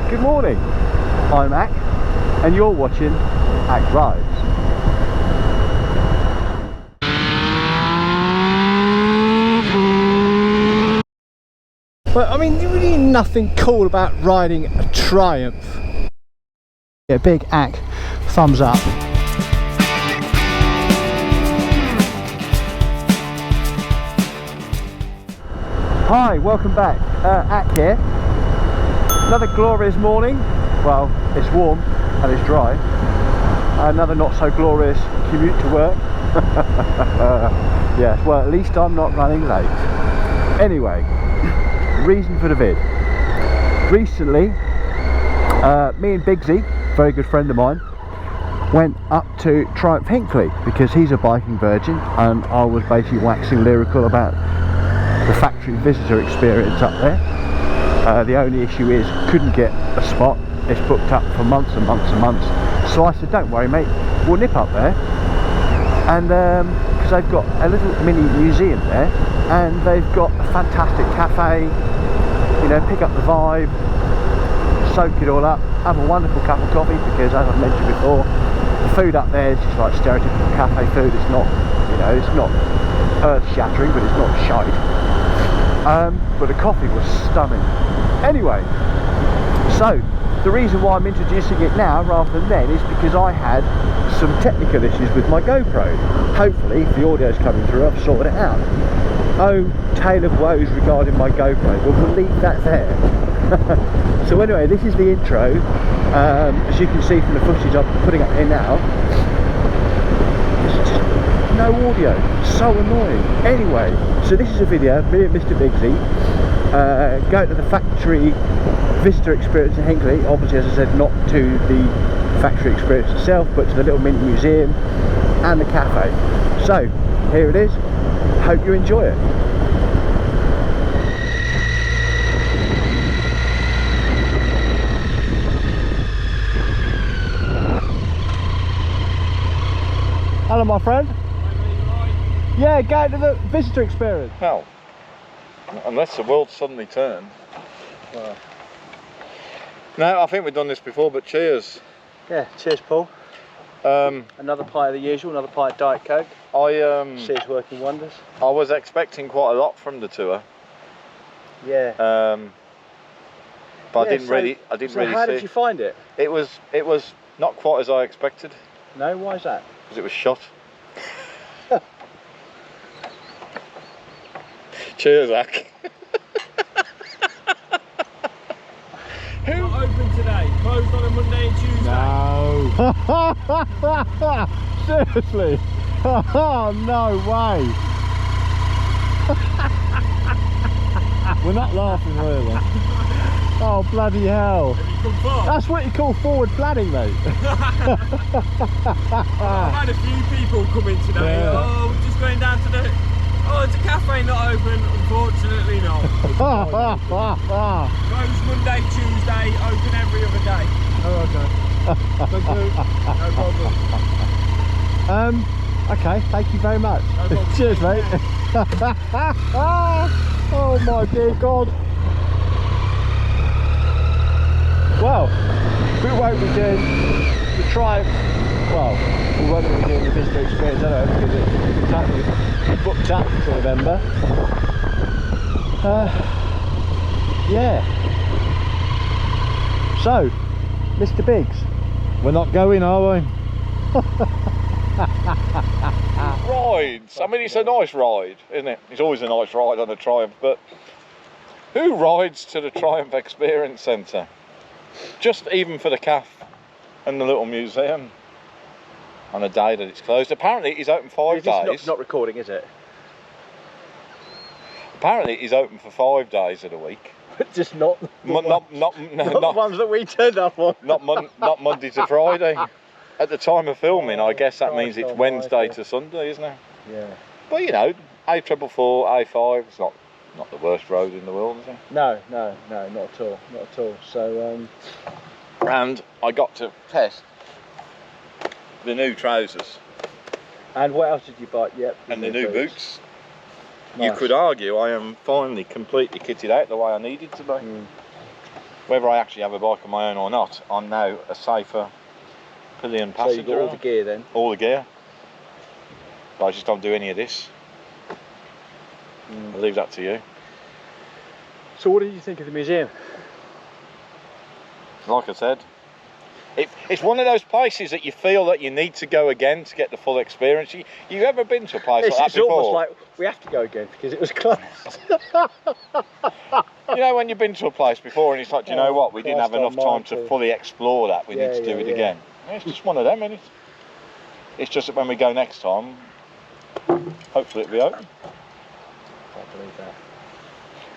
Good morning, I'm Ack, and you're watching Ack Drives. Well, I mean, there really nothing cool about riding a Triumph. Yeah, big Ack thumbs up. Hi, welcome back. Ack here. Another glorious morning. Well, it's warm and it's dry. Another not so glorious commute to work. Yes, well, at least I'm not running late. Anyway, reason for the vid. Recently, me and Bigsy, very good friend of mine, went up to Triumph Hinckley because he's a biking virgin, and I was basically waxing lyrical about the factory visitor experience up there. The only issue is couldn't get a spot. It's booked up for months and months and months. So I said, don't worry mate, we'll nip up there. And because they've got a little mini museum there, and they've got a fantastic cafe, you know, pick up the vibe, soak it all up, have a wonderful cup of coffee, because as I've mentioned before, the food up there is just like stereotypical cafe food. It's not, you know, it's not earth-shattering, but it's not shite. But the coffee was stunning. Anyway, so the reason why I'm introducing it now rather than then is because I had some technical issues with my GoPro. Hopefully, if the audio's coming through, I've sorted it out. Oh, tale of woes regarding my GoPro, but we'll leave that there. So anyway, this is the intro. As you can see from the footage I'm putting up here now, it's just no audio, so annoying. Anyway, so this is a video of me and Mr. Bigsy going to the factory visitor experience in Hinckley. Obviously, as I said, not to the factory experience itself, but to the little mini museum and the cafe. So here it is. Hope you enjoy it. Hello my friend. Yeah, go to the visitor experience. Well, unless the world suddenly turned. Well, no, I think we've done this before, but cheers. yeah, cheers Paul. Another pint of the usual, another pint of Diet Coke. See it's working wonders. I was expecting quite a lot from the tour. Yeah. But yeah, I didn't really see. How did you find it? It was not quite as I expected. No, why is that? Because it was shut. Cheers, Ack. Not open today, closed on a Monday and Tuesday. No. Seriously? Oh, no way. We're not laughing, really. Oh, bloody hell. Have you come far? That's what you call forward planning, mate. I've had a few people come in today. Yeah. Oh, we're just going down to the... Oh, it's a cafe not open. Unfortunately not. Closed Monday, Tuesday, open every other day. Oh, okay. Thank you. No problem. Okay, thank you very much. No problem. Cheers, mate. Oh my dear God. Well, we won't be doing the Triumph. Well, we won't be doing the visitor experience, I don't know, because it's totally booked up for November. Yeah. So, Mr. Biggs, we're not going, are we? Rides. I mean, it's a nice ride, isn't it? It's always a nice ride on a Triumph, but who rides to the Triumph Experience Centre? Just even for the cafe and the little museum on a day that it's closed. Apparently it's open 5 days. It's not recording, is it? Apparently it's open for 5 days of the week. Just not Not ones that we turned up on. not Monday to Friday. At the time of filming, I guess that means it's Wednesday to Sunday, isn't it? Yeah. But you know, A444, A5, it's not the worst road in the world, is it? No, not at all, not at all. So, and I got to test the new trousers and what else did you buy? Yep. and the new boots. Nice. You could argue I am finally completely kitted out the way I needed to be. whether I actually have a bike of my own or not, I'm now a safer pillion So passenger. you got all the gear then? All the gear. But I just don't do any of this. I'll leave that to you. So what did you think of the museum? Like I said, it's one of those places that you feel that you need to go again to get the full experience. You ever been to a place like that It's before? almost like we have to go again because it was closed. You know when you've been to a place before and it's like, do you know what, we didn't have Christ enough time to almighty. fully explore that, we Yeah, need to do yeah, it yeah. again. It's just one of them, isn't it? It's just that when we go next time, hopefully it'll be open. Can't believe that.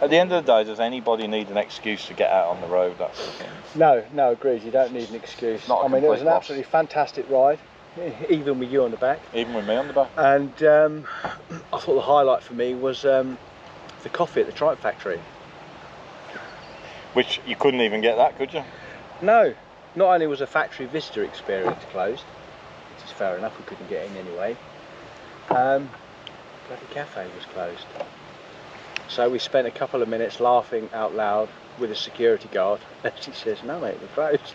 At the end of the day, does anybody need an excuse to get out on the road? That's the thing. No, agreed. You don't need an excuse. Not a I mean, it was complete an loss. absolutely fantastic ride, even with you on the back. Even with me on the back. And I thought the highlight for me was the coffee at the Triumph factory. Which you couldn't even get that, could you? No, not only was a factory visitor experience closed, which is fair enough, we couldn't get in anyway, bloody cafe was closed. So we spent a couple of minutes laughing out loud with a security guard as he says, no mate, we're closed.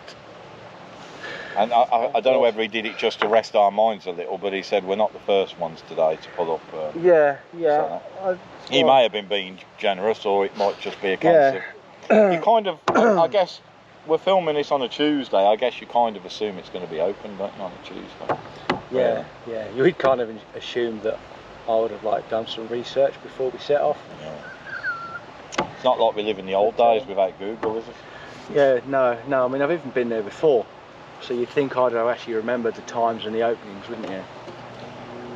And I don't know whether he did it just to rest our minds a little, but he said we're not the first ones today to pull up. Yeah. He may have been being generous, or it might just be a case of you kind of. I guess we're filming this on a Tuesday. I guess you kind of assume it's going to be open, don't you, on a Tuesday? Yeah. You'd kind of assumed that I would have done some research before we set off. Yeah. It's not like we live in the old days without Google, is it? Yeah, no. I mean, I've even been there before, so you'd think I'd have actually remembered the times and the openings, wouldn't you?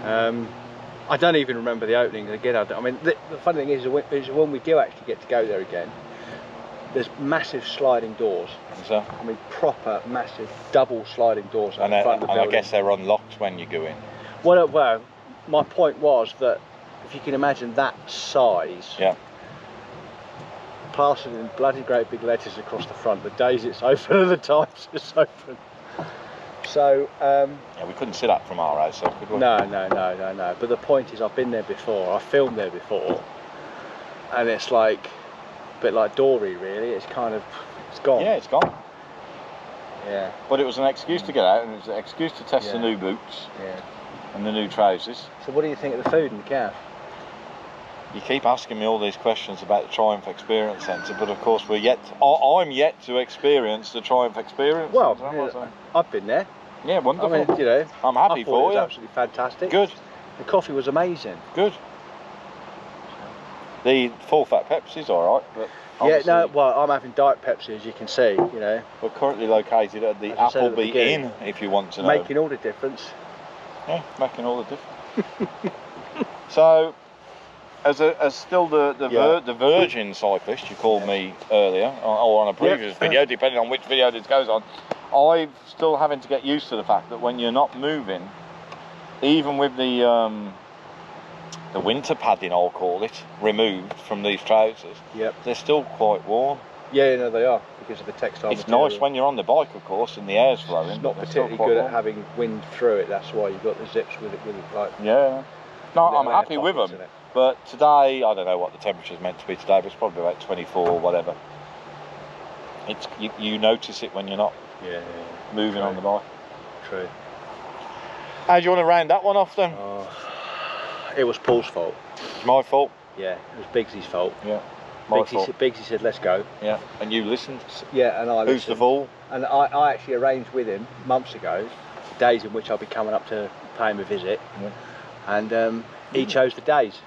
I don't even remember the opening again. I mean, the funny thing is when we do actually get to go there again, there's massive sliding doors. So, I mean, proper massive double sliding doors at the front of the I building. guess they're unlocked when you go in. Well, my point was that if you can imagine that size, Yeah. plastered in bloody great big letters across the front, the days it's open and the times it's open. So Yeah, we couldn't see that from our house, so could we? no. But the point is, I've been there before. I filmed there before, and it's like a bit like Dory, really. It's gone. Yeah, it's gone. Yeah. But it was an excuse to get out, and it was an excuse to test the Yeah. new boots Yeah. and the new trousers. So what do you think of the food in the caf? You keep asking me all these questions about the Triumph Experience Centre, but of course I'm yet to experience the Triumph Experience Well, Centre. I've been there. Yeah, wonderful. I mean, I'm I happy thought for it was you. absolutely fantastic. Good, The coffee was amazing. good. The full fat Pepsi's alright, but obviously I'm having Diet Pepsi, as you can see, we're currently located at the As I said at the Appleby beginning, Inn, if you want to know. making all the difference. Yeah, making all the difference. So, as still the virgin cyclist you called me earlier, or on a previous video, depending on which video this goes on, I'm still having to get used to the fact that when you're not moving, even with the winter padding, I'll call it, removed from these trousers, they're still quite warm. Yeah, no, they are, because of the textile It's material. nice when you're on the bike, of course, and the air's flowing. It's but not they're still particularly quite good warm. at having wind through it. That's why you've got the zips with it like. Yeah. No, I'm little air happy with pockets them. in it. But today, I don't know what the temperature's meant to be today, but it's probably about 24 or whatever. It's you notice it when you're not moving on the bike. True. How do you want to round that one off then? It was Paul's fault. It's my fault. Yeah, it was Biggsy's fault. Yeah. My fault. Bigsy said, let's go. Yeah. And you listened. Yeah, and I Who's the listened. fool? And I actually arranged with him months ago, days in which I'll be coming up to pay him a visit. Yeah. And he chose the days.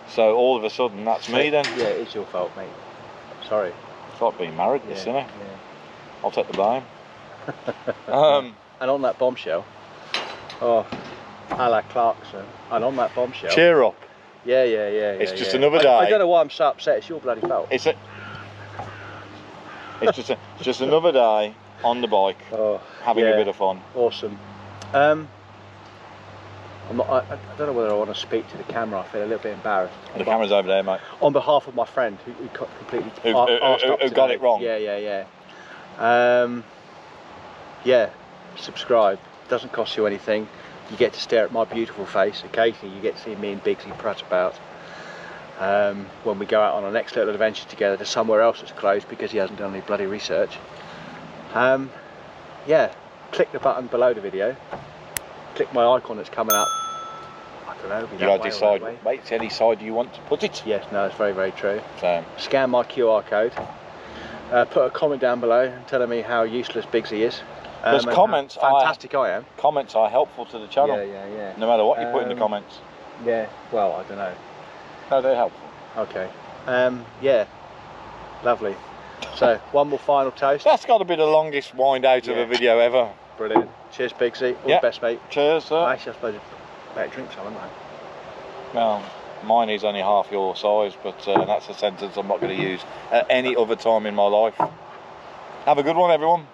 So all of a sudden, that's me then. Yeah, it's your fault, mate. Sorry. It's like being married, this, isn't it? Yeah. I'll take the blame. And on that bombshell, a la Clarkson, and on that bombshell. Cheer up. Yeah. It's just another day. I don't know why I'm so upset. It's your bloody fault. It's just another day on the bike, having a bit of fun. Awesome. I don't know whether I want to speak to the camera. I feel a little bit embarrassed. The camera's over there, mate. On behalf of my friend who completely Who arsed up got today. it wrong. Yeah. Subscribe. Doesn't cost you anything. You get to stare at my beautiful face. Occasionally you get to see me and Bigsy prate about. when we go out on our next little adventure together to somewhere else that's closed because he hasn't done any bloody research. Yeah, click the button below the video, click my icon that's coming up. I don't know, You gotta decide, mate, to any side you want to put it. Yes, no, it's very, very true. So, scan my QR code, put a comment down below telling me how useless Bigsy is. Because comments fantastic I am. Comments are helpful to the channel. Yeah. No matter what you put in the comments. Yeah, well, I don't know. No, they're helpful. Okay. Yeah, lovely. So, one more final toast. That's got to be the longest wind out of a video ever. Brilliant. Cheers, Bigsy. All the best, mate. Cheers, sir. Actually, I suppose I better drink some, haven't I? Well, mine is only half your size, but that's a sentence I'm not going to use at any other time in my life. Have a good one, everyone.